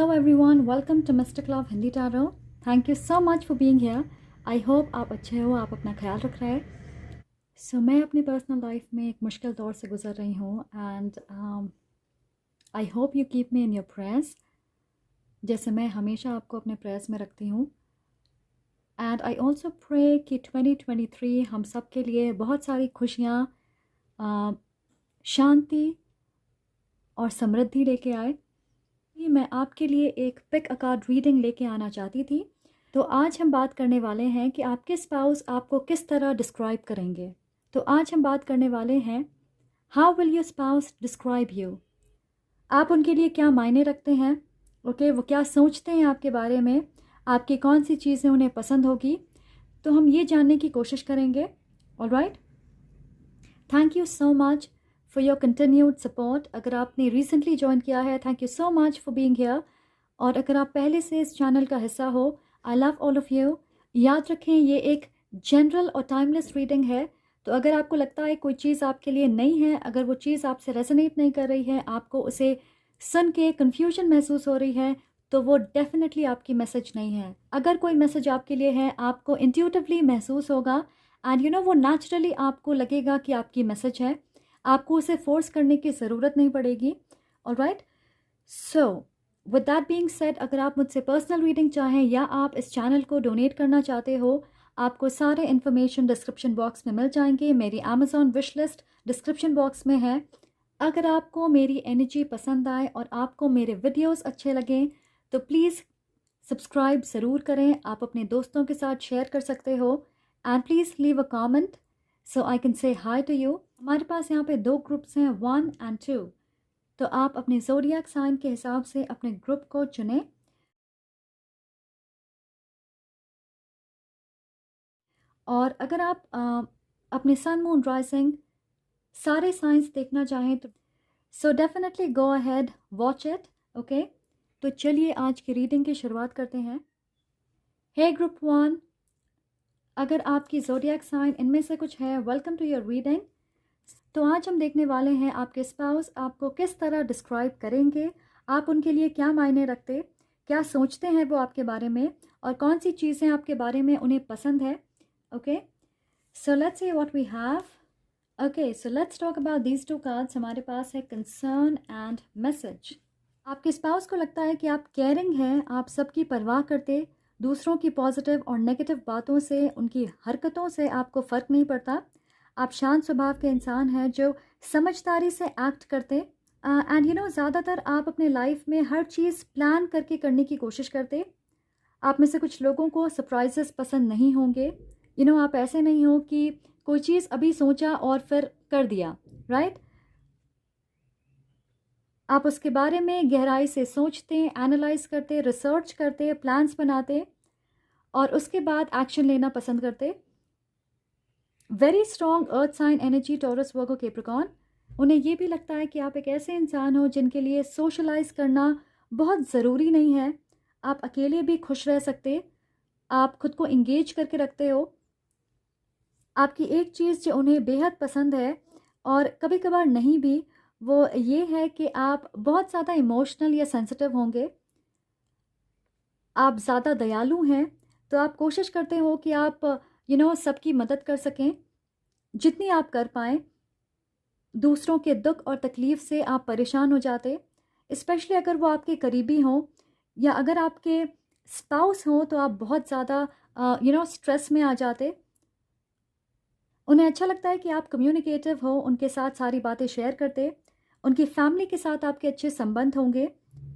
Hello everyone, welcome to Mystic Love Hindi Tarot. Thank you so much for being here. I hope आप अच्छे हो, आप अपना ख्याल रख रहे हैं. मैं अपनी पर्सनल लाइफ में एक मुश्किल दौर से गुजर रही हूँ and I hope you keep me in your prayers, जैसे मैं हमेशा आपको अपने प्रेयर्स में रखती हूँ. एंड आई ऑल्सो प्रे कि 2023 हम सब के लिए बहुत सारी खुशियाँ, शांति और समृद्धि लेके आए. मैं आपके लिए एक पिक अ कार्ड रीडिंग लेके आना चाहती थी. तो आज हम बात करने वाले हैं कि आपके स्पाउस आपको किस तरह डिस्क्राइब करेंगे. तो आज हम बात करने वाले हैं how will your spouse describe you. आप उनके लिए क्या मायने रखते हैं, ओके वो क्या सोचते हैं आपके बारे में, आपकी कौन सी चीज़ें उन्हें पसंद होगी. तो हम ये जानने की कोशिश करेंगे. Alright, thank you so much for your continued support. अगर आपने रिसेंटली ज्वाइन किया है, thank you so much for being here. और अगर आप पहले से इस चैनल का हिस्सा हो, I love all of you. याद रखें, ये एक जनरल और टाइमलेस रीडिंग है. तो अगर आपको लगता है कोई चीज़ आपके लिए नई है, अगर वो चीज़ आपसे रेजोनेट नहीं कर रही है, आपको उसे सुन के कन्फ्यूजन महसूस हो रही है, तो वो डेफिनेटली आपकी मैसेज नहीं है. अगर कोई मैसेज आपके लिए है, आपको इंट्यूटिवली महसूस होगा एंड यू नो वो नेचुरली आपको लगेगा कि आपकी मैसेज है. आपको उसे फोर्स करने की ज़रूरत नहीं पड़ेगी. Alright, so with that being said, अगर आप मुझसे पर्सनल रीडिंग चाहें या आप इस चैनल को डोनेट करना चाहते हो, आपको सारे इन्फॉर्मेशन डिस्क्रिप्शन बॉक्स में मिल जाएंगे. मेरी Amazon wish list description box में है. अगर आपको मेरी एनर्जी पसंद आए और आपको मेरे वीडियोस अच्छे लगें तो प्लीज़ सब्सक्राइब ज़रूर करें. आप अपने दोस्तों के साथ शेयर कर सकते हो and please leave a comment so I can say hi to you. हमारे पास यहाँ पे 2 ग्रुप्स हैं, 1 एंड 2. तो आप अपने ज़ोडिएक साइन के हिसाब से अपने ग्रुप को चुनें. और अगर आप अपने सन मून राइजिंग सारे साइंस देखना चाहें तो so definitely go ahead, watch it. Okay, तो चलिए आज की रीडिंग की शुरुआत करते हैं. हे ग्रुप 1, अगर आपकी ज़ोडिएक साइन इनमें से कुछ है, वेलकम टू योर रीडिंग. तो आज हम देखने वाले हैं आपके स्पाउस आपको किस तरह डिस्क्राइब करेंगे, आप उनके लिए क्या मायने रखते, क्या सोचते हैं वो आपके बारे में, और कौन सी चीज़ें आपके बारे में उन्हें पसंद है. Okay, so let's see what we have. Okay, so let's talk about these 2 cards. हमारे पास है कंसर्न एंड मैसेज. आपके स्पाउस को लगता है कि आप केयरिंग हैं, आप सबकी परवाह करते, दूसरों की पॉजिटिव और नेगेटिव बातों से, उनकी हरकतों से आपको फ़र्क नहीं पड़ता. आप शांत स्वभाव के इंसान हैं जो समझदारी से एक्ट करते एंड यू नो ज़्यादातर आप अपने लाइफ में हर चीज़ प्लान करके करने की कोशिश करते. आप में से कुछ लोगों को सरप्राइजेस पसंद नहीं होंगे. यू नो आप ऐसे नहीं हो कि कोई चीज़ अभी सोचा और फिर कर दिया, राइट. आप उसके बारे में गहराई से सोचते, एनालाइज करते, रिसर्च करते, प्लान्स बनाते और उसके बाद एक्शन लेना पसंद करते. Very strong earth sign energy, Taurus, Virgo, Capricorn. उन्हें ये भी लगता है कि आप एक ऐसे इंसान हो जिनके लिए सोशलाइज करना बहुत ज़रूरी नहीं है. आप अकेले भी खुश रह सकते, आप खुद को इंगेज करके रखते हो. आपकी एक चीज़ जो उन्हें बेहद पसंद है और कभी कभार नहीं भी, वो ये है कि आप बहुत ज़्यादा इमोशनल या सेंसिटिव होंगे. आप ज़्यादा दयालु हैं, तो आप कोशिश करते हो कि आप सबकी मदद कर सकें जितनी आप कर पाएँ. दूसरों के दुख और तकलीफ़ से आप परेशान हो जाते, स्पेशली अगर वो आपके करीबी हों या अगर आपके स्पाउस हों तो आप बहुत ज़्यादा स्ट्रेस में आ जाते. उन्हें अच्छा लगता है कि आप कम्युनिकेटिव हो, उनके साथ सारी बातें शेयर करते, उनकी फैमिली के साथ आपके अच्छे संबंध होंगे.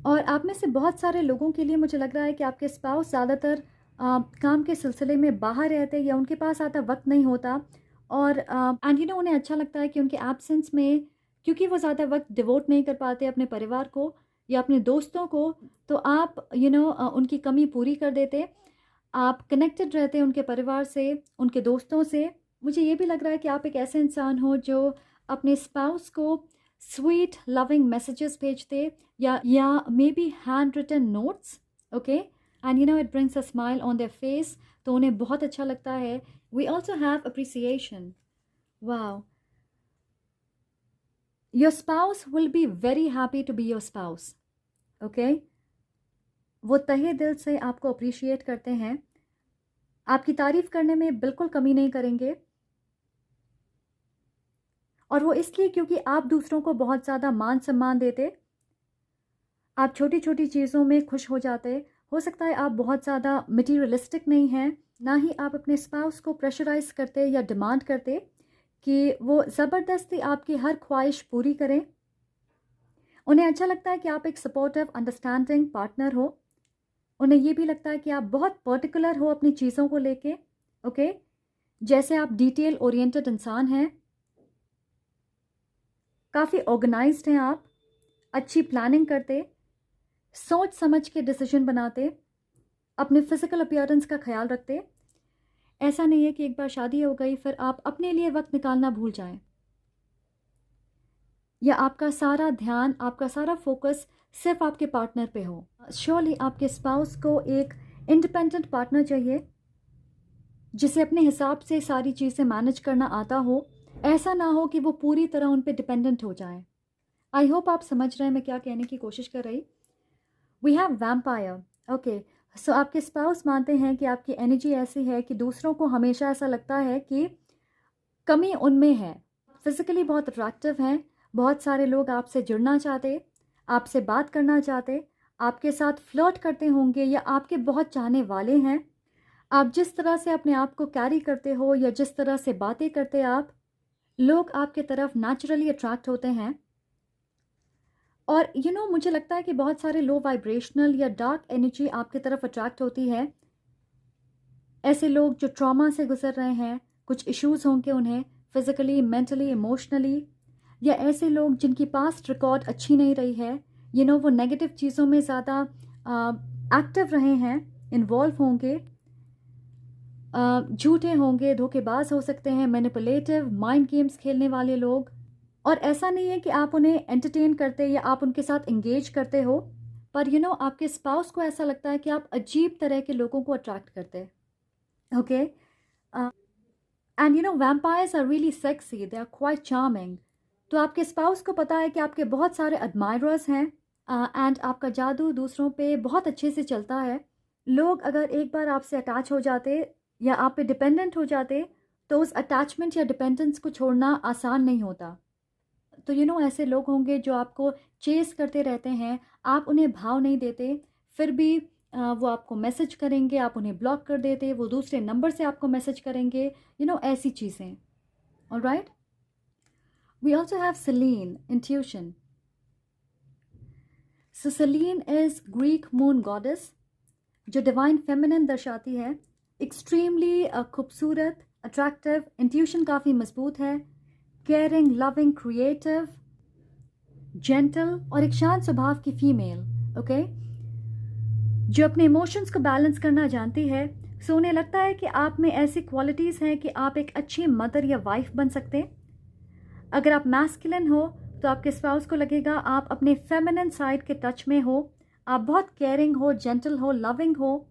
और आप में से बहुत सारे लोगों के लिए मुझे लग रहा है कि आपके स्पाउस ज़्यादातर काम के सिलसिले में बाहर रहते या उनके पास आता वक्त नहीं होता. और एंड यू नो उन्हें अच्छा लगता है कि उनके एब्सेंस में, क्योंकि वो ज़्यादा वक्त डिवोट नहीं कर पाते अपने परिवार को या अपने दोस्तों को, तो आप उनकी कमी पूरी कर देते. आप कनेक्टेड रहते हैं उनके परिवार से, उनके दोस्तों से. मुझे ये भी लग रहा है कि आप एक ऐसे इंसान हो जो अपने स्पाउस को स्वीट लविंग मैसेजेस भेजते या maybe handwritten notes. Okay, and it brings a smile on their face, तो उन्हें बहुत अच्छा लगता है. We also have appreciation. Wow, your spouse will be very happy to be your spouse. Okay, वो तहे दिल से आपको अप्रिशिएट करते हैं, आपकी तारीफ़ करने में बिल्कुल कमी नहीं करेंगे। और वो इसलिए क्योंकि आप दूसरों को बहुत ज़्यादा मान-सम्मान देते, आप छोटी-छोटी चीज़ों में खुश हो जाते। हो सकता है आप बहुत ज़्यादा मटीरियलिस्टिक नहीं हैं, ना ही आप अपने स्पाउस को प्रेशराइज़ करते या डिमांड करते कि वो ज़बरदस्ती आपकी हर ख्वाहिश पूरी करें। उन्हें अच्छा लगता है कि आप एक सपोर्टिव, अंडरस्टैंडिंग पार्टनर हो। उन्हें ये भी लगता है कि आप बहुत पर्टिकुलर हो अपनी चीज़ों को लेके, ओके? जैसे आप डिटेल ओरिएंटेड इंसान हैं, काफ़ी ऑर्गेनाइज्ड हैं आप, अच्छी प्लानिंग करते, सोच समझ के डिसीजन बनाते, अपने फिजिकल अपीयरेंस का ख्याल रखते। ऐसा नहीं है कि एक बार शादी हो गई फिर आप अपने लिए वक्त निकालना भूल जाएं, या आपका सारा ध्यान, आपका सारा फोकस सिर्फ आपके पार्टनर पे हो। श्योरली आपके स्पाउस को एक इंडिपेंडेंट पार्टनर चाहिए जिसे अपने हिसाब से सारी चीज़ें मैनेज करना आता हो। ऐसा ना हो कि वो पूरी तरह उन पे डिपेंडेंट हो जाएं। आई होप आप समझ रहे हैं मैं क्या कहने की कोशिश कर रही। We have vampire, okay. So आपके स्पाउस मानते हैं कि आपकी एनर्जी ऐसी है कि दूसरों को हमेशा ऐसा लगता है कि कमी उनमें है। फिज़िकली बहुत अट्रैक्टिव हैं, बहुत सारे लोग आपसे जुड़ना चाहते, आपसे बात करना चाहते, आपके साथ फ्लर्ट करते होंगे या आपके बहुत चाहने वाले हैं। आप जिस तरह से अपने आप को कैरी करते हो या जिस तरह से बातें करते आप, लोग आपके तरफ नेचुरली अट्रैक्ट होते हैं। और मुझे लगता है कि बहुत सारे लो वाइब्रेशनल या डार्क एनर्जी आपकी तरफ अट्रैक्ट होती है। ऐसे लोग जो ट्रॉमा से गुजर रहे हैं, कुछ इश्यूज होंगे उन्हें फिजिकली, मेंटली, इमोशनली, या ऐसे लोग जिनकी पास्ट रिकॉर्ड अच्छी नहीं रही है, वो नेगेटिव चीज़ों में ज़्यादा एक्टिव रहे हैं, इन्वॉल्व होंगे, झूठे होंगे, धोखेबाज हो सकते हैं, मैनिपुलेटिव, माइंड गेम्स खेलने वाले लोग। और ऐसा नहीं है कि आप उन्हें एंटरटेन करते या आप उनके साथ इंगेज करते हो, पर आपके स्पाउस को ऐसा लगता है कि आप अजीब तरह के लोगों को अट्रैक्ट करते, okay. And vampires are really sexy, they are quite charming. तो आपके स्पाउस को पता है कि आपके बहुत सारे एडमायरर्स हैं, एंड आपका जादू दूसरों पे बहुत अच्छे से चलता है। लोग अगर एक बार आपसे अटैच हो जाते या आप पे डिपेंडेंट हो जाते, तो उस अटैचमेंट या डिपेंडेंस को छोड़ना आसान नहीं होता। तो ऐसे लोग होंगे जो आपको चेस करते रहते हैं, आप उन्हें भाव नहीं देते, फिर भी वो आपको मैसेज करेंगे, आप उन्हें ब्लॉक कर देते, वो दूसरे नंबर से आपको मैसेज करेंगे, ऐसी चीज़ें। Alright, we also have Selene, intuition. So Selene is Greek moon goddess, जो डिवाइन फेमिनिन दर्शाती है। एक्सट्रीमली खूबसूरत, अट्रैक्टिव, इंट्यूशन काफ़ी मजबूत है, केयरिंग, लविंग, क्रिएटिव, जेंटल और एक शांत स्वभाव की फीमेल, ओके, जो अपने इमोशंस को बैलेंस करना जानती है। सो उन्हें लगता है कि आप में ऐसी क्वालिटीज़ हैं कि आप एक अच्छी मदर या वाइफ बन सकते हैं। अगर आप मैस्कुलिन हो तो आपके स्पाउस को लगेगा आप अपने फेमिनिन साइड के टच में हो, आप बहुत केयरिंग हो, जेंटल हो, लविंग हो,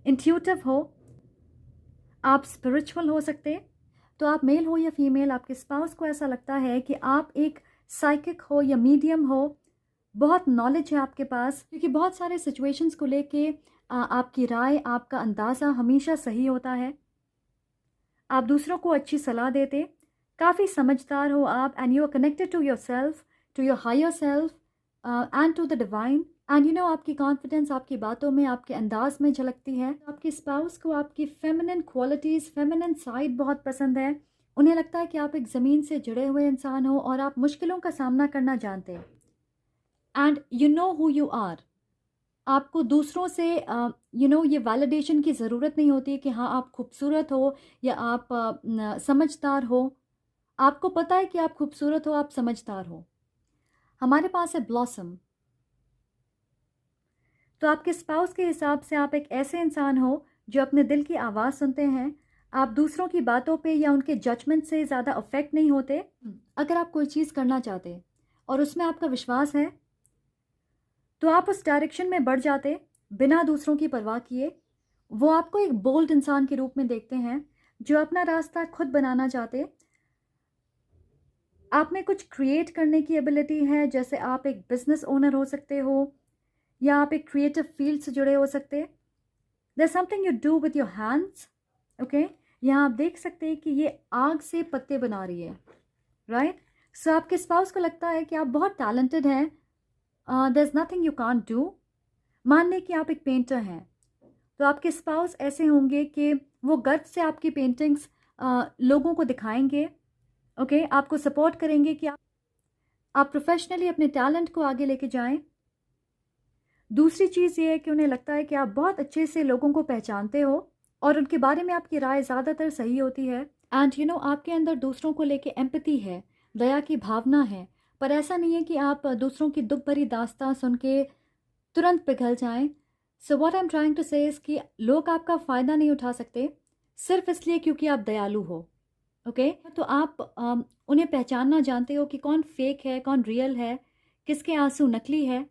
इंट्यूटिव हो, आप स्पिरिचुअल हो सकते। तो आप मेल हो या फीमेल, आपके स्पाउस को ऐसा लगता है कि आप एक साइकिक हो या मीडियम हो, बहुत नॉलेज है आपके पास, क्योंकि बहुत सारे सिचुएशंस को लेके आपकी राय, आपका अंदाज़ा हमेशा सही होता है। आप दूसरों को अच्छी सलाह देते, काफ़ी समझदार हो आप, and you are connected to your self, to your higher self and to the divine. And आपकी कॉन्फिडेंस आपकी बातों में, आपके अंदाज में झलकती है। आपके स्पाउस को आपकी फेमिनिन क्वालिटीज़, फेमिनिन साइड बहुत पसंद है। उन्हें लगता है कि आप एक ज़मीन से जुड़े हुए इंसान हो और आप मुश्किलों का सामना करना जानते हैं, and you know who you are. आपको दूसरों से ये वैलिडेशन की ज़रूरत नहीं होती कि हाँ आप खूबसूरत हो या आप समझदार हो। आपको पता है कि आप खूबसूरत हो, आप समझदार हो। हमारे पास है ब्लॉसम। तो आपके स्पाउस के हिसाब से आप एक ऐसे इंसान हो जो अपने दिल की आवाज़ सुनते हैं। आप दूसरों की बातों पे या उनके जजमेंट से ज़्यादा अफेक्ट नहीं होते। अगर आप कोई चीज़ करना चाहते और उसमें आपका विश्वास है, तो आप उस डायरेक्शन में बढ़ जाते बिना दूसरों की परवाह किए। वो आपको एक बोल्ड इंसान के रूप में देखते हैं जो अपना रास्ता खुद बनाना चाहते। आप में कुछ क्रिएट करने की एबिलिटी है, जैसे आप एक बिजनेस ओनर हो सकते हो, या आप एक क्रिएटिव फील्ड से जुड़े हो सकते हैं। There something you do with your hands, okay. यहाँ आप देख सकते हैं कि ये आग से पत्ते बना रही है, राइट। सो आपके स्पाउस को लगता है कि आप बहुत टैलेंटेड हैं, there is nothing you can't do. मान लें कि आप एक पेंटर हैं, तो आपके स्पाउस ऐसे होंगे कि वो गर्व से आपकी पेंटिंग्स लोगों को दिखाएंगे, ओके। आपको सपोर्ट करेंगे कि आप प्रोफेशनली अपने टैलेंट को आगे लेके जाएं। दूसरी चीज़ ये है कि उन्हें लगता है कि आप बहुत अच्छे से लोगों को पहचानते हो और उनके बारे में आपकी राय ज़्यादातर सही होती है। एंड यू नो आपके अंदर दूसरों को लेके एम्पैथी है, दया की भावना है। पर ऐसा नहीं है कि आप दूसरों की दुख भरी दास्तां सुन के तुरंत पिघल जाएं। So what I am trying to say is कि लोग आपका फ़ायदा नहीं उठा सकते सिर्फ इसलिए क्योंकि आप दयालु हो, ओके। तो आप उन्हें पहचानना जानते हो कि कौन फेक है, कौन रियल है, किसके आंसू नकली है।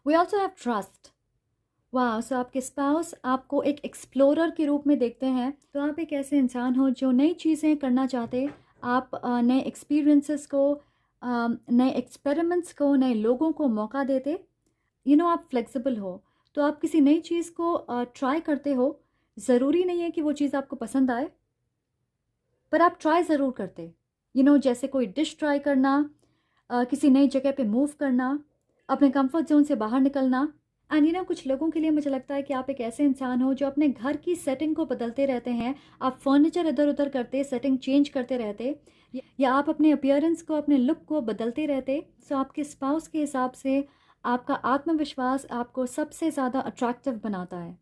We also have trust. वाह, सो आपके स्पाउस आपको एक एक्सप्लोरर के रूप में देखते हैं। तो आप एक ऐसे इंसान हो जो नई चीज़ें करना चाहते, आप नए एक्सपीरियंसेस को, नए एक्सपेरिमेंट्स को, नए लोगों को मौका देते। यू नो आप फ्लेक्सिबल हो, तो आप किसी नई चीज़ को ट्राई करते हो। ज़रूरी नहीं है कि वो चीज़ आपको पसंद आए, पर आप ट्राई ज़रूर करते। यू नो जैसे कोई डिश ट्राई करना, किसी नई जगह पे मूव करना, अपने कंफर्ट जोन से बाहर निकलना। एंड यू नो कुछ लोगों के लिए मुझे लगता है कि आप एक ऐसे इंसान हो जो अपने घर की सेटिंग को बदलते रहते हैं। आप फर्नीचर इधर उधर करते, सेटिंग चेंज करते रहते, या आप अपने अपीयरेंस को, अपने लुक को बदलते रहते। सो आपके स्पाउस के हिसाब से आपका आत्मविश्वास आपको सबसे ज़्यादा अट्रैक्टिव बनाता है।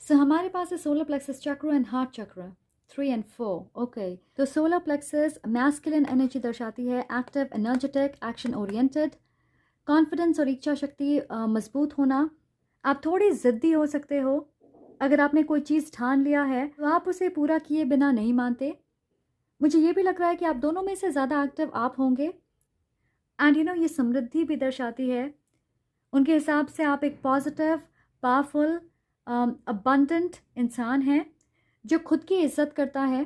सो हमारे पास है सोलर प्लेक्सस चक्र एंड हार्ट चक्र 3 and 4, ओके। तो सोलर प्लेक्सस मैस्कुलिन एनर्जी दर्शाती है, active, energetic, action oriented, confidence और इच्छा शक्ति मजबूत होना। आप थोड़े ज़िद्दी हो सकते हो। अगर आपने कोई चीज़ ठान लिया है तो आप उसे पूरा किए बिना नहीं मानते। मुझे ये भी लग रहा है कि आप दोनों में से ज़्यादा एक्टिव आप होंगे। एंड यू नो ये समृद्धि भी दर्शाती है। उनके हिसाब से आप एक पॉजिटिव, पावरफुल, अबंडेंट इंसान हैं जो खुद की इज्जत करता है।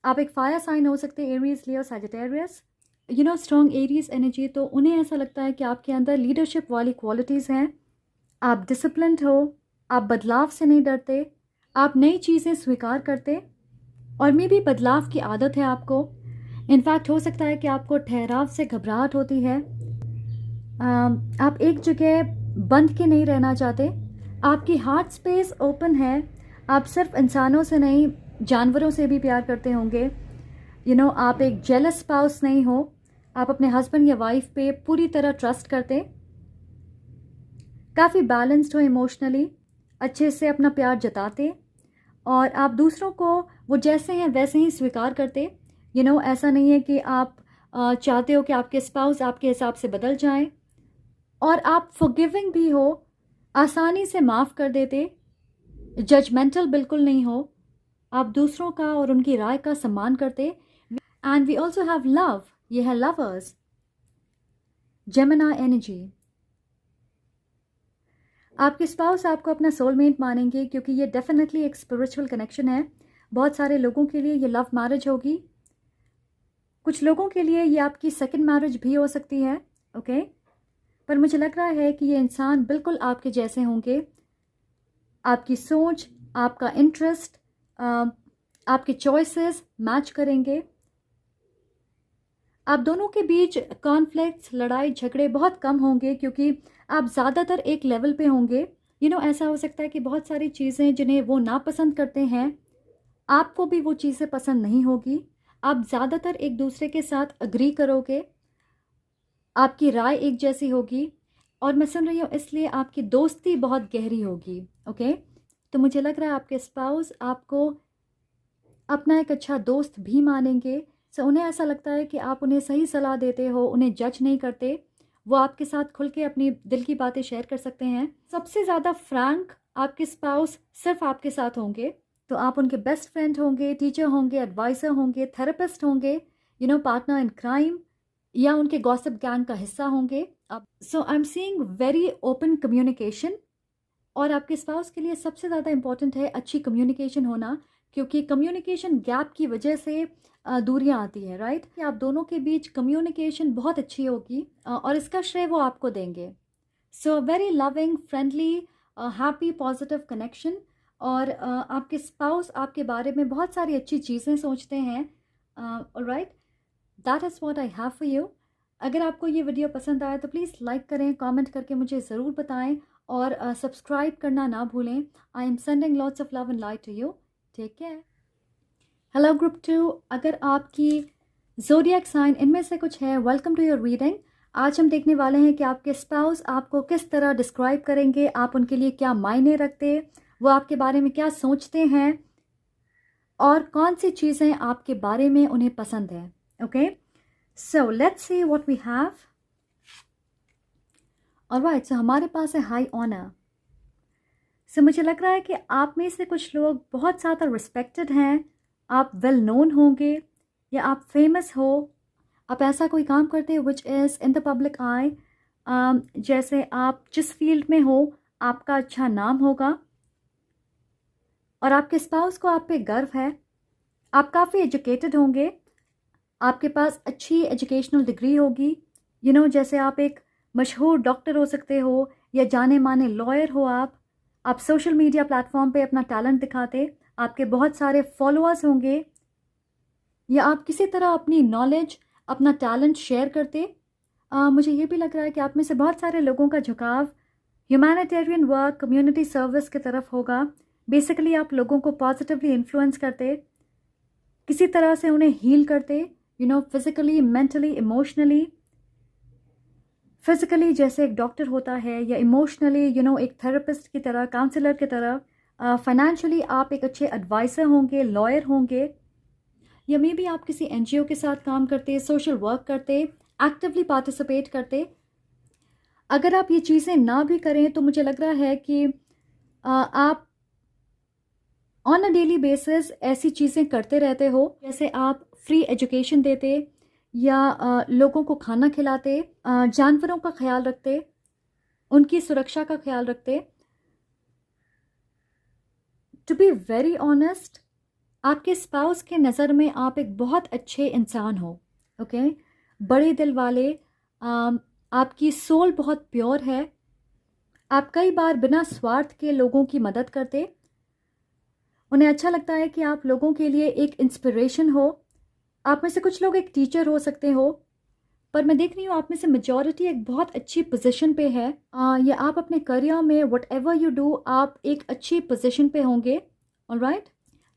आप एक फायर साइन हो सकते हैं, Aries, Leo, Sagittarius. You know strong Aries energy, तो उन्हें ऐसा लगता है कि आपके अंदर लीडरशिप वाली क्वालिटीज़ हैं। आप डिसिप्लिन्ड हो, आप बदलाव से नहीं डरते, आप नई चीज़ें स्वीकार करते, और मे भी बदलाव की आदत है आपको। इनफैक्ट हो सकता है कि आपको ठहराव से घबराहट होती है। आप एक जगह बंद के नहीं रहना चाहते। आपकी हार्ट स्पेस ओपन है। आप सिर्फ इंसानों से नहीं, जानवरों से भी प्यार करते होंगे। यू नो आप एक जेलस स्पाउस नहीं हो। आप अपने हस्बैंड या वाइफ पे पूरी तरह ट्रस्ट करते, काफ़ी बैलेंस्ड हो इमोशनली, अच्छे से अपना प्यार जताते, और आप दूसरों को वो जैसे हैं वैसे ही स्वीकार करते। यू नो ऐसा नहीं है कि आप चाहते हो कि आपके स्पाउस आपके हिसाब से बदल जाएं। और आप फॉरगिविंग भी हो, आसानी से माफ़ कर देते, जजमेंटल बिल्कुल नहीं हो। आप दूसरों का और उनकी राय का सम्मान करते। And we also have love, ये है लवर्स, जेमिनी एनर्जी। आपके स्पाउस आपको अपना सोलमेट मानेंगे क्योंकि ये डेफिनेटली एक स्पिरिचुअल कनेक्शन है। बहुत सारे लोगों के लिए ये लव मैरिज होगी, कुछ लोगों के लिए ये आपकी सेकंड मैरिज भी हो सकती है, ओके। पर मुझे लग रहा है कि ये इंसान बिल्कुल आपके जैसे होंगे। आपकी सोच, आपका इंटरेस्ट, आपके चॉइसेस मैच करेंगे। आप दोनों के बीच कॉन्फ्लिक्ट्स, लड़ाई झगड़े बहुत कम होंगे क्योंकि आप ज़्यादातर एक लेवल पे होंगे। यू नो ऐसा हो सकता है कि बहुत सारी चीज़ें जिन्हें वो नापसंद करते हैं, आपको भी वो चीज़ें पसंद नहीं होगी। आप ज़्यादातर एक दूसरे के साथ अग्री करोगे, आपकी राय एक जैसी होगी, और मैं सुन रही हूँ इसलिए आपकी दोस्ती बहुत गहरी होगी, ओके। तो मुझे लग रहा है आपके स्पाउस आपको अपना एक अच्छा दोस्त भी मानेंगे। सो उन्हें ऐसा लगता है कि आप उन्हें सही सलाह देते हो, उन्हें जज नहीं करते। वो आपके साथ खुल के अपनी दिल की बातें शेयर कर सकते हैं। सबसे ज़्यादा फ्रैंक आपके स्पाउस सिर्फ आपके साथ होंगे। तो आप उनके बेस्ट फ्रेंड होंगे, टीचर होंगे, एडवाइज़र होंगे, थेरेपिस्ट होंगे, you know partner in crime, या उनके गॉसिप गैंग का हिस्सा होंगे। अब so I am seeing very open communication. और आपके स्पाउस के लिए सबसे ज़्यादा इंपॉर्टेंट है अच्छी कम्युनिकेशन होना, क्योंकि कम्युनिकेशन गैप की वजह से दूरियां आती है, राइट। कि आप दोनों के बीच कम्युनिकेशन बहुत अच्छी होगी और इसका श्रेय वो आपको देंगे। So a very loving, friendly, happy, positive connection. और आपके स्पाउस आपके बारे में बहुत सारी अच्छी चीज़ें सोचते हैं। Alright, that is what I have for you. अगर आपको ये वीडियो पसंद आया तो प्लीज़ लाइक करें, कमेंट करके मुझे ज़रूर बताएं और सब्सक्राइब करना ना भूलें। I am sending lots of love and light to you. Take care. Hello group 2, अगर आपकी ज़ोडिएक साइन इनमें से कुछ है, वेलकम टू योर रीडिंग। आज हम देखने वाले हैं कि आपके स्पाउस आपको किस तरह डिस्क्राइब करेंगे, आप उनके लिए क्या मायने रखते, वो आपके बारे में क्या सोचते हैं और कौन सी चीज़ें आपके बारे में उन्हें पसंद है। Okay, so let's see what we have. Alright, so हमारे पास है हाई ऑनर। सो मुझे लग रहा है कि आप में से कुछ लोग बहुत ज़्यादा रिस्पेक्टेड हैं, आप वेल नोन होंगे या आप फेमस हो, आप ऐसा कोई काम करते हो which is in the public eye. जैसे आप जिस फील्ड में हो आपका अच्छा नाम होगा और आपके स्पाउस को आप पे गर्व है। आप काफ़ी एजुकेटेड होंगे, आपके पास अच्छी एजुकेशनल डिग्री होगी। जैसे आप एक मशहूर डॉक्टर हो सकते हो या जाने माने लॉयर हो। आप सोशल मीडिया प्लेटफॉर्म पे अपना टैलेंट दिखाते, आपके बहुत सारे फॉलोअर्स होंगे या आप किसी तरह अपनी नॉलेज, अपना टैलेंट शेयर करते। मुझे ये भी लग रहा है कि आप में से बहुत सारे लोगों का झुकाव ह्यूमैनिटेरियन वर्क, कम्युनिटी सर्विस की तरफ होगा। बेसिकली आप लोगों को पॉजिटिवली इन्फ्लुएंस करते, किसी तरह से उन्हें हील करते, फिजिकली, मेंटली, इमोशनली। फिजिकली जैसे एक डॉक्टर होता है या इमोशनली एक थेरेपिस्ट की तरह, काउंसलर की तरह। फाइनेंशियली आप एक अच्छे एडवाइज़र होंगे, लॉयर होंगे या मे बी आप किसी एनजीओ के साथ काम करते, सोशल वर्क करते, एक्टिवली पार्टिसिपेट करते। अगर आप ये चीज़ें ना भी करें तो मुझे लग रहा है कि आप ऑन अ डेली बेसिस ऐसी चीज़ें करते रहते हो। जैसे आप फ्री एजुकेशन देते या लोगों को खाना खिलाते, जानवरों का ख्याल रखते, उनकी सुरक्षा का ख्याल रखते। टू बी वेरी ऑनेस्ट, आपके स्पाउस के नज़र में आप एक बहुत अच्छे इंसान हो। ओके, बड़े दिल वाले, आपकी सोल बहुत प्योर है। आप कई बार बिना स्वार्थ के लोगों की मदद करते, उन्हें अच्छा लगता है कि आप लोगों के लिए एक इंस्पिरेशन हो। आप में से कुछ लोग एक टीचर हो सकते हो, पर मैं देख रही हूँ आप में से मेजॉरिटी एक बहुत अच्छी पोजीशन पे है, या आप अपने करियर में वट एवर यू डू आप एक अच्छी पोजीशन पे होंगे। ऑलराइट,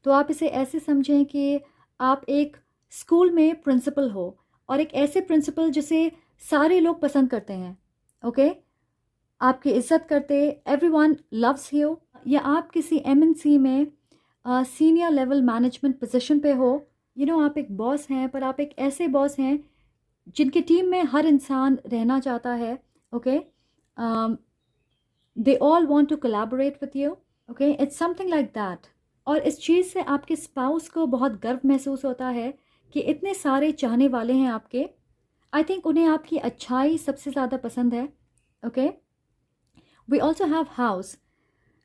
तो आप इसे ऐसे समझें कि आप एक स्कूल में प्रिंसिपल हो और एक ऐसे प्रिंसिपल जिसे सारे लोग पसंद करते हैं। ओके, आपकी इज्जत करते, एवरीवन लव्स यू। या आप किसी एमएनसी में सीनियर लेवल मैनेजमेंट पोजीशन पे हो। आप एक बॉस हैं, पर आप एक ऐसे बॉस हैं जिनकी टीम में हर इंसान रहना चाहता है। Okay, they all want to collaborate with you. Okay, it's something like that. और इस चीज़ से आपके स्पाउस को बहुत गर्व महसूस होता है कि इतने सारे चाहने वाले हैं आपके। आई थिंक उन्हें आपकी अच्छाई सबसे ज़्यादा पसंद है। Okay, we also have house.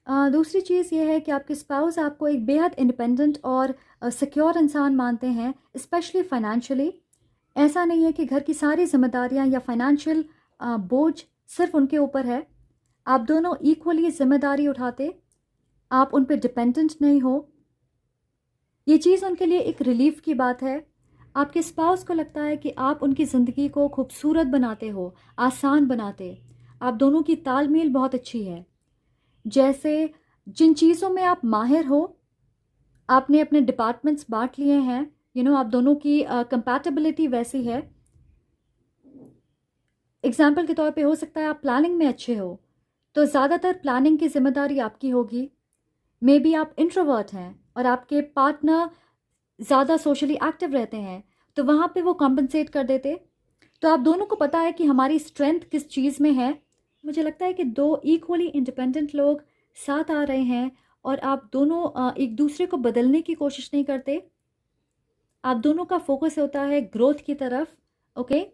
दूसरी चीज़ ये है कि आपके स्पाउस आपको एक बेहद इंडिपेंडेंट और सिक्योर इंसान मानते हैं, स्पेशली फाइनेंशियली। ऐसा नहीं है कि घर की सारी जिम्मेदारियां या फाइनेंशियल बोझ सिर्फ उनके ऊपर है। आप दोनों इक्वली जिम्मेदारी उठाते, आप उन पर डिपेंडेंट नहीं हो। ये चीज़ उनके लिए एक रिलीफ की बात है। आपके स्पाउस को लगता है कि आप उनकी ज़िंदगी को खूबसूरत बनाते हो, आसान बनाते। आप दोनों की तालमेल बहुत अच्छी है। जैसे जिन चीज़ों में आप माहिर हो, आपने अपने डिपार्टमेंट्स बांट लिए हैं। आप दोनों की कंपैटिबिलिटी वैसी है। एग्जाम्पल के तौर पे हो सकता है आप प्लानिंग में अच्छे हो, तो ज़्यादातर प्लानिंग की जिम्मेदारी आपकी होगी। मे बी आप इंट्रोवर्ट हैं और आपके पार्टनर ज़्यादा सोशली एक्टिव रहते हैं, तो वहाँ पे वो कॉम्पनसेट कर देते। तो आप दोनों को पता है कि हमारी स्ट्रेंथ किस चीज़ में है। मुझे लगता है कि दो इक्वली इंडिपेंडेंट लोग साथ आ रहे हैं और आप दोनों एक दूसरे को बदलने की कोशिश नहीं करते। आप दोनों का फोकस होता है ग्रोथ की तरफ। ओके,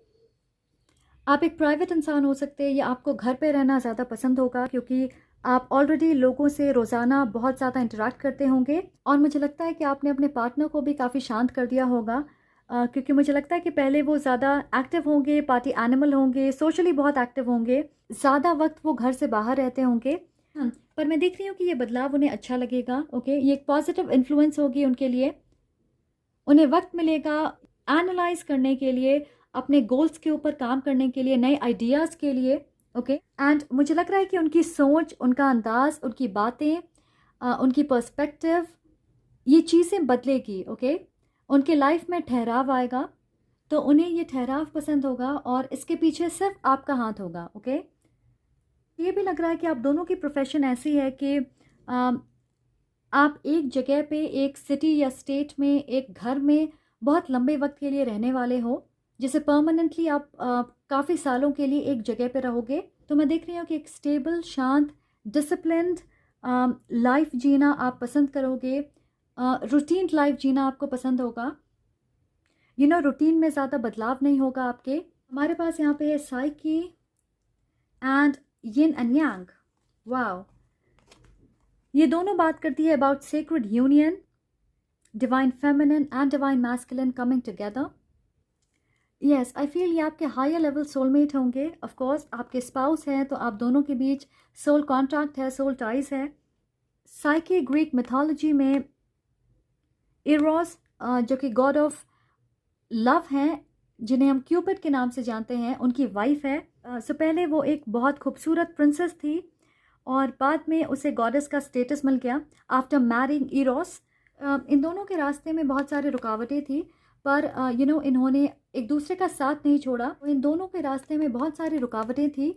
आप एक प्राइवेट इंसान हो सकते हैं या आपको घर पे रहना ज़्यादा पसंद होगा क्योंकि आप ऑलरेडी लोगों से रोज़ाना बहुत ज़्यादा इंटरेक्ट करते होंगे और मुझे लगता है कि आपने अपने पार्टनर को भी काफ़ी शांत कर दिया होगा। क्योंकि मुझे लगता है कि पहले वो ज़्यादा एक्टिव होंगे, पार्टी एनिमल होंगे, सोशली बहुत एक्टिव होंगे, ज़्यादा वक्त वो घर से बाहर रहते होंगे। पर मैं देख रही हूँ कि ये बदलाव उन्हें अच्छा लगेगा। ओके, ये एक पॉजिटिव इन्फ्लुएंस होगी उनके लिए। उन्हें वक्त मिलेगा एनालाइज करने के लिए, अपने गोल्स के ऊपर काम करने के लिए, नए आइडियाज़ के लिए। ओके, एंड मुझे लग रहा है कि उनकी सोच, उनका अंदाज़, उनकी बातें, उनकी पर्सपेक्टिव, ये चीज़ें बदलेगी। ओके, उनके लाइफ में ठहराव आएगा, तो उन्हें ये ठहराव पसंद होगा और इसके पीछे सिर्फ आपका हाथ होगा। ओके, ये भी लग रहा है कि आप दोनों की प्रोफेशन ऐसी है कि आप एक जगह पे, एक सिटी या स्टेट में, एक घर में बहुत लंबे वक्त के लिए रहने वाले हो, जिसे परमानेंटली आप काफ़ी सालों के लिए एक जगह पे रहोगे। तो मैं देख रही हूँ कि एक स्टेबल, शांत, डिसिप्लिन्ड लाइफ जीना आप पसंद करोगे। रूटीन लाइफ जीना आपको पसंद होगा। रूटीन में ज़्यादा बदलाव नहीं होगा आपके। हमारे पास यहाँ पे है psyche and yin and yang. Wow, ये दोनों बात करती है about sacred union, divine feminine and divine masculine coming together. Yes, I feel ये आपके हायर लेवल सोलमेट होंगे। ऑफ कोर्स आपके स्पाउस हैं, तो आप दोनों के बीच सोल कॉन्ट्रैक्ट है, सोल टाइज है। साइकी ग्रीक मिथोलॉजी में इरोस, जो कि गॉड ऑफ लव हैं, जिन्हें हम क्यूपिड के नाम से जानते हैं, उनकी वाइफ है। सो पहले वो एक बहुत खूबसूरत प्रिंसेस थी और बाद में उसे गॉडेस का स्टेटस मिल गया आफ्टर मैरिंग इरोस। इन दोनों के रास्ते में बहुत सारी रुकावटें थी, पर इन्होंने एक दूसरे का साथ नहीं छोड़ा। इन दोनों के रास्ते में बहुत सारी रुकावटें थी,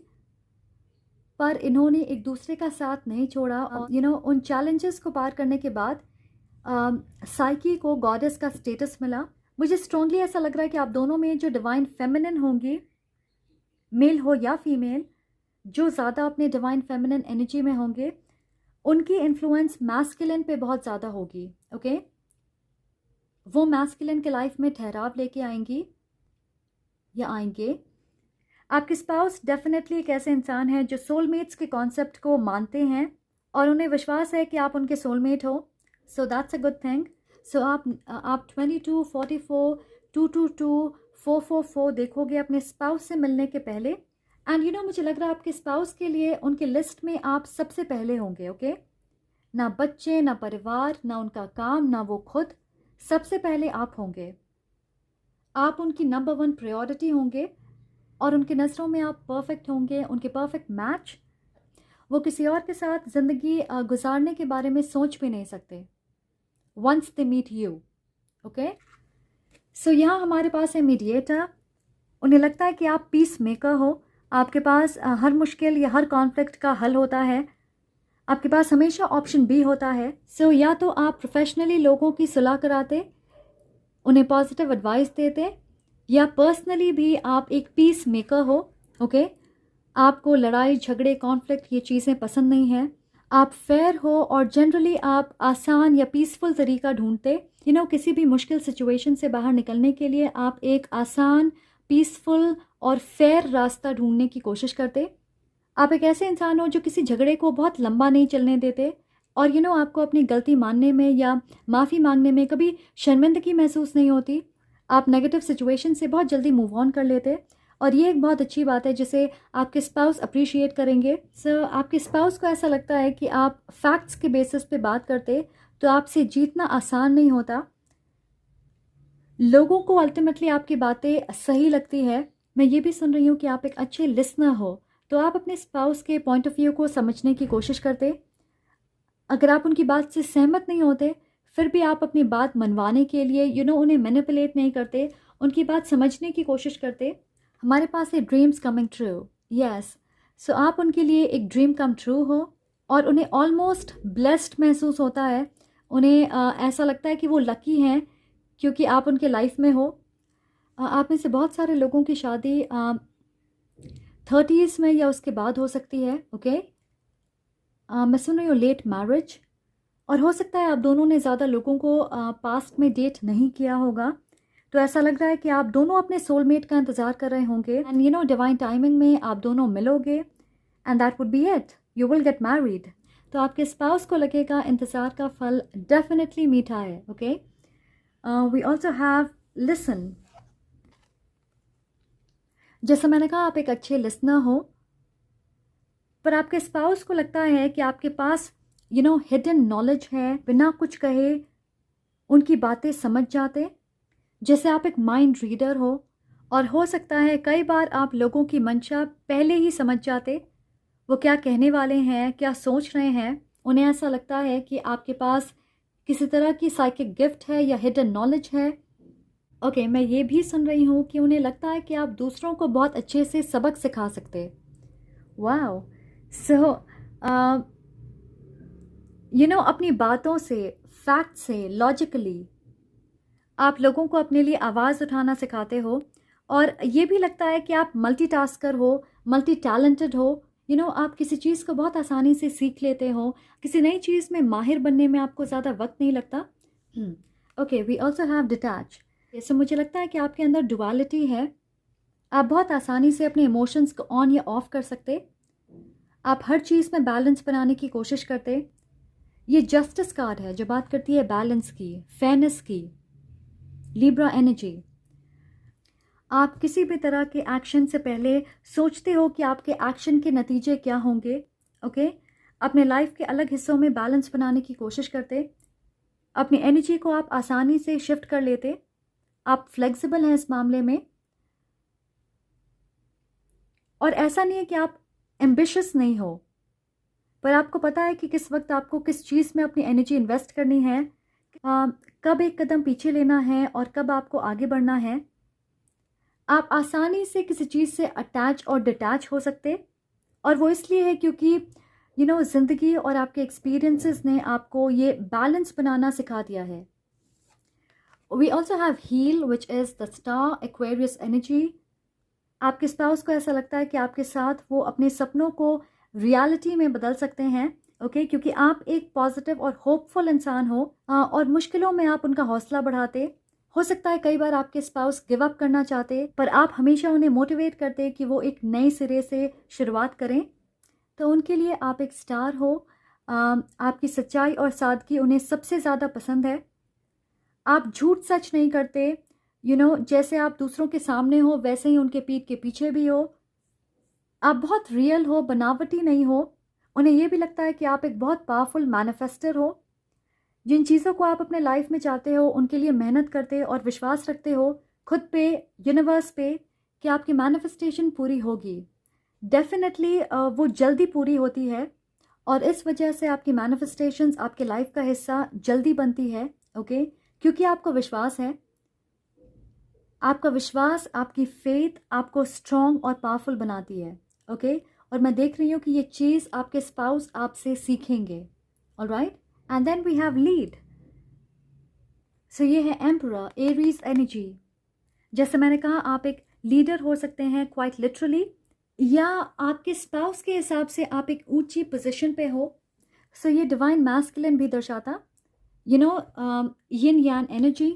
पर इन्होंने एक दूसरे का साथ नहीं छोड़ा। उन चैलेंजेस को पार करने के बाद साइकी को गॉडेस का स्टेटस मिला। मुझे स्ट्रांगली ऐसा लग रहा है कि आप दोनों में जो डिवाइन फेमिनिन होंगी, मेल हो या फीमेल, जो ज़्यादा अपने डिवाइन फेमिनिन एनर्जी में होंगे, उनकी इन्फ्लुएंस मैस्कुलिन पे बहुत ज़्यादा होगी। ओके, वो मैस्कुलिन के लाइफ में ठहराव लेके आएंगी या आएंगे। आपके स्पाउस डेफिनेटली एक ऐसे इंसान हैं जो सोलमेट्स के कॉन्सेप्ट को मानते हैं और उन्हें विश्वास है कि आप उनके सोलमेट हो। So that's a good thing. So आप 22, 44, 222, 444 देखोगे अपने स्पाउस से मिलने के पहले। एंड मुझे लग रहा है आपके स्पाउस के लिए उनके लिस्ट में आप सबसे पहले होंगे। ओके, ना बच्चे, ना परिवार, ना उनका काम, ना वो खुद, सबसे पहले आप होंगे। आप उनकी नंबर 1 प्रायोरिटी होंगे और उनकी नज़रों में आप परफेक्ट होंगे, उनके परफेक्ट मैच। वो किसी और के साथ ज़िंदगी गुजारने के बारे में सोच भी नहीं सकते once they meet you. Okay, so यहाँ हमारे पास है मीडिएटर। उन्हें लगता है कि आप पीस मेकर हो। आपके पास हर मुश्किल या हर कॉन्फ्लिक्ट का हल होता है। आपके पास हमेशा ऑप्शन बी होता है। सो या तो आप प्रोफेशनली लोगों की सुलह कराते, उन्हें पॉजिटिव एडवाइस देते, या पर्सनली भी आप एक पीस मेकर हो। ओके, आपको लड़ाई झगड़े, कॉन्फ्लिक्ट, ये चीज़ें पसंद नहीं हैं। आप फेयर हो और जनरली आप आसान या पीसफुल तरीका ढूंढते। किसी भी मुश्किल सिचुएशन से बाहर निकलने के लिए आप एक आसान, पीसफुल और फेयर रास्ता ढूंढने की कोशिश करते। आप एक ऐसे इंसान हो जो किसी झगड़े को बहुत लंबा नहीं चलने देते और आपको अपनी गलती मानने में या माफ़ी मांगने में कभी शर्मिंदगी महसूस नहीं होती। आप नेगेटिव सिचुएशन से बहुत जल्दी मूव ऑन कर लेते और ये एक बहुत अच्छी बात है जिसे आपके स्पाउस अप्रिशिएट करेंगे। सो आपके स्पाउस को ऐसा लगता है कि आप फैक्ट्स के बेसिस पे बात करते, तो आपसे जीतना आसान नहीं होता। लोगों को अल्टीमेटली आपकी बातें सही लगती है। मैं ये भी सुन रही हूँ कि आप एक अच्छे लिसनर हो, तो आप अपने स्पाउस के पॉइंट ऑफ व्यू को समझने की कोशिश करते। अगर आप उनकी बात से सहमत नहीं होते, फिर भी आप अपनी बात मनवाने के लिए उन्हें मैनिपुलेट नहीं करते, उनकी बात समझने की कोशिश करते। हमारे पास है ड्रीम्स कमिंग ट्रू। यस, सो आप उनके लिए एक ड्रीम कम ट्रू हो और उन्हें ऑलमोस्ट ब्लेस्ड महसूस होता है। उन्हें ऐसा लगता है कि वो लकी हैं क्योंकि आप उनके लाइफ में हो। आप में से बहुत सारे लोगों की शादी 30s में या उसके बाद हो सकती है। ओके, मैं सुन रही हूँ लेट मैरिज, और हो सकता है आप दोनों ने ज़्यादा लोगों को पास्ट में डेट नहीं किया होगा, तो ऐसा लग रहा है कि आप दोनों अपने सोलमेट का इंतज़ार कर रहे होंगे एंड डिवाइन टाइमिंग में आप दोनों मिलोगे and that would be it, you will get married. तो आपके स्पाउस को लगेगा इंतज़ार का फल डेफिनेटली मीठा है। Okay, we also have listen. जैसा मैंने कहा, आप एक अच्छे लिसनर हो, पर आपके स्पाउस को लगता है कि आपके पास हिडन नॉलेज है, बिना कुछ कहे उनकी बातें समझ जाते। जैसे आप एक माइंड रीडर हो, और हो सकता है कई बार आप लोगों की मंशा पहले ही समझ जाते, वो क्या कहने वाले हैं, क्या सोच रहे हैं। उन्हें ऐसा लगता है कि आपके पास किसी तरह की साइकिक गिफ्ट है या हिडन नॉलेज है। ओके, मैं ये भी सुन रही हूँ कि उन्हें लगता है कि आप दूसरों को बहुत अच्छे से सबक सिखा सकते। वाओ। सो अपनी बातों से, फैक्ट से, लॉजिकली आप लोगों को अपने लिए आवाज़ उठाना सिखाते हो। और ये भी लगता है कि आप मल्टीटास्कर हो, मल्टी टैलेंटेड हो। आप किसी चीज़ को बहुत आसानी से सीख लेते हो, किसी नई चीज़ में माहिर बनने में आपको ज़्यादा वक्त नहीं लगता। Okay, we also have detach. जैसे मुझे लगता है कि आपके अंदर डुअलिटी है। आप बहुत आसानी से अपने इमोशंस को ऑन या ऑफ कर सकते। आप हर चीज़ में बैलेंस बनाने की कोशिश करते। ये जस्टिस कार्ड है जो बात करती है बैलेंस की, फेयरनेस की। Libra energy. आप किसी भी तरह के एक्शन से पहले सोचते हो कि आपके एक्शन के नतीजे क्या होंगे। ओके, अपने लाइफ के अलग हिस्सों में बैलेंस बनाने की कोशिश करते। अपनी एनर्जी को आप आसानी से शिफ्ट कर लेते। आप फ्लेक्सिबल हैं इस मामले में। और ऐसा नहीं है कि आप एम्बिशियस नहीं हो, पर आपको पता है कि किस वक्त आपको किस चीज़ में अपनी एनर्जी इन्वेस्ट करनी है, कब एक कदम पीछे लेना है और कब आपको आगे बढ़ना है। आप आसानी से किसी चीज़ से अटैच और डिटैच हो सकते, और वो इसलिए है क्योंकि ज़िंदगी और आपके एक्सपीरियंसेस ने आपको ये बैलेंस बनाना सिखा दिया है। We also have heal which is the star Aquarius energy. आपके स्पाउस को ऐसा लगता है कि आपके साथ वो अपने सपनों को रियलिटी में बदल सकते हैं। ओके, क्योंकि आप एक पॉजिटिव और होपफुल इंसान हो, और मुश्किलों में आप उनका हौसला बढ़ाते। हो सकता है कई बार आपके स्पाउस गिव अप करना चाहते, पर आप हमेशा उन्हें मोटिवेट करते कि वो एक नए सिरे से शुरुआत करें। तो उनके लिए आप एक स्टार हो। आपकी सच्चाई और सादगी उन्हें सबसे ज़्यादा पसंद है। आप झूठ सच नहीं करते। जैसे आप दूसरों के सामने हो वैसे ही उनके पीठ के पीछे भी हो। आप बहुत रियल हो, बनावटी नहीं हो। उन्हें यह भी लगता है कि आप एक बहुत पावरफुल मैनिफेस्टर हो। जिन चीज़ों को आप अपने लाइफ में चाहते हो उनके लिए मेहनत करते और विश्वास रखते हो खुद पे, यूनिवर्स पे, कि आपकी मैनिफेस्टेशन पूरी होगी। डेफिनेटली वो जल्दी पूरी होती है, और इस वजह से आपकी मैनिफेस्टेशंस आपके लाइफ का हिस्सा जल्दी बनती है। ओके, क्योंकि आपको विश्वास है। आपका विश्वास, आपकी फेथ आपको स्ट्रॉन्ग और पावरफुल बनाती है। ओके, और मैं देख रही हूँ कि ये चीज़ आपके स्पाउस आपसे सीखेंगे। Alright, and then we have lead. So ये है एम्परर, एरीज एनर्जी। जैसे मैंने कहा, आप एक लीडर हो सकते हैं क्वाइट लिटरली, या आपके स्पाउस के हिसाब से आप एक ऊंची पोजीशन पे हो। सो ये डिवाइन मैस्कुलिन भी दर्शाता, यिन यान एनर्जी।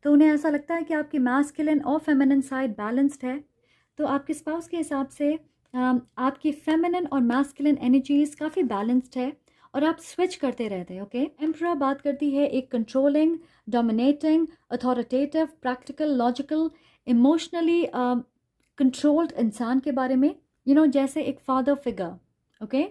तो उन्हें ऐसा लगता है कि आपकी मैस्कुलिन और फेमिनिन साइड बैलेंस्ड है। तो आपके स्पाउस के हिसाब से आपकी फेमिनिन और मैस्कुलिन एनर्जीज काफ़ी बैलेंस्ड है, और आप स्विच करते रहते हैं। ओके, एम्परर बात करती है एक controlling, dominating, authoritative, practical, logical, emotionally controlled इंसान के बारे में। जैसे एक फादर फिगर, ओके,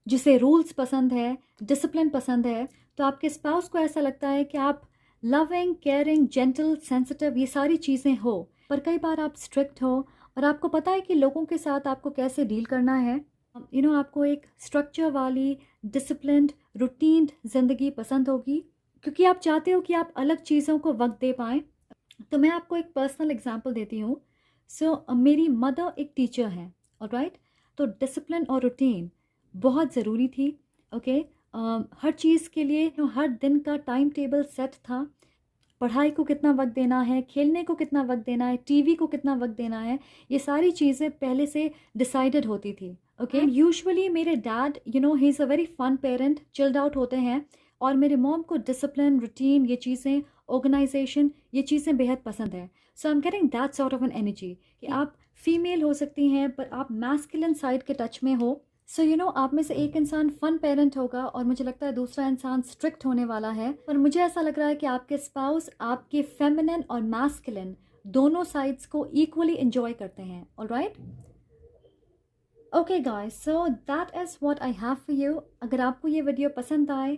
जिसे रूल्स पसंद है, डिसिप्लिन पसंद है। तो आपके स्पाउस को ऐसा लगता है कि आप लविंग, केयरिंग, जेंटल, सेंसिटिव, ये सारी चीज़ें हो, पर कई बार आप स्ट्रिक्ट हो, और आपको पता है कि लोगों के साथ आपको कैसे डील करना है। आपको एक स्ट्रक्चर वाली, डिसिप्लिन्ड, रूटीन ज़िंदगी पसंद होगी, क्योंकि आप चाहते हो कि आप अलग चीज़ों को वक्त दे पाएँ। तो मैं आपको एक पर्सनल एग्जांपल देती हूँ। मेरी मदर एक टीचर हैं, ऑलराइट। तो डिसिप्लिन और रूटीन बहुत ज़रूरी थी। ओके, हर चीज़ के लिए हर दिन का टाइम टेबल सेट था। पढ़ाई को कितना वक्त देना है, खेलने को कितना वक्त देना है, टीवी को कितना वक्त देना है, ये सारी चीज़ें पहले से डिसाइडेड होती थी। ओके, यूजुअली मेरे डैड ही is a very fun parent, chilled out होते हैं, और मेरे मॉम को डिसिप्लिन, रूटीन, ये चीज़ें, ऑर्गेनाइजेशन, ये चीज़ें बेहद पसंद है। So I am getting that sort of an energy कि आप फीमेल हो सकती हैं पर आप मैस्कुलिन साइड के टच में हो। सो आप में से एक इंसान फन पेरेंट होगा और मुझे लगता है दूसरा इंसान स्ट्रिक्ट होने वाला है, पर मुझे ऐसा लग रहा है कि आपके स्पाउस आपके फेमिनिन और मैस्कुलिन दोनों साइड्स को इक्वली एंजॉय करते हैं. Alright, okay guys, so that is what I have for you. अगर आपको ये वीडियो पसंद आए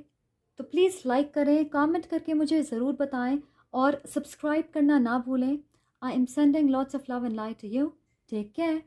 तो प्लीज़ लाइक करें, कमेंट करके मुझे ज़रूर बताएं और सब्सक्राइब करना ना भूलें. I am sending lots of love and light to you. Take care.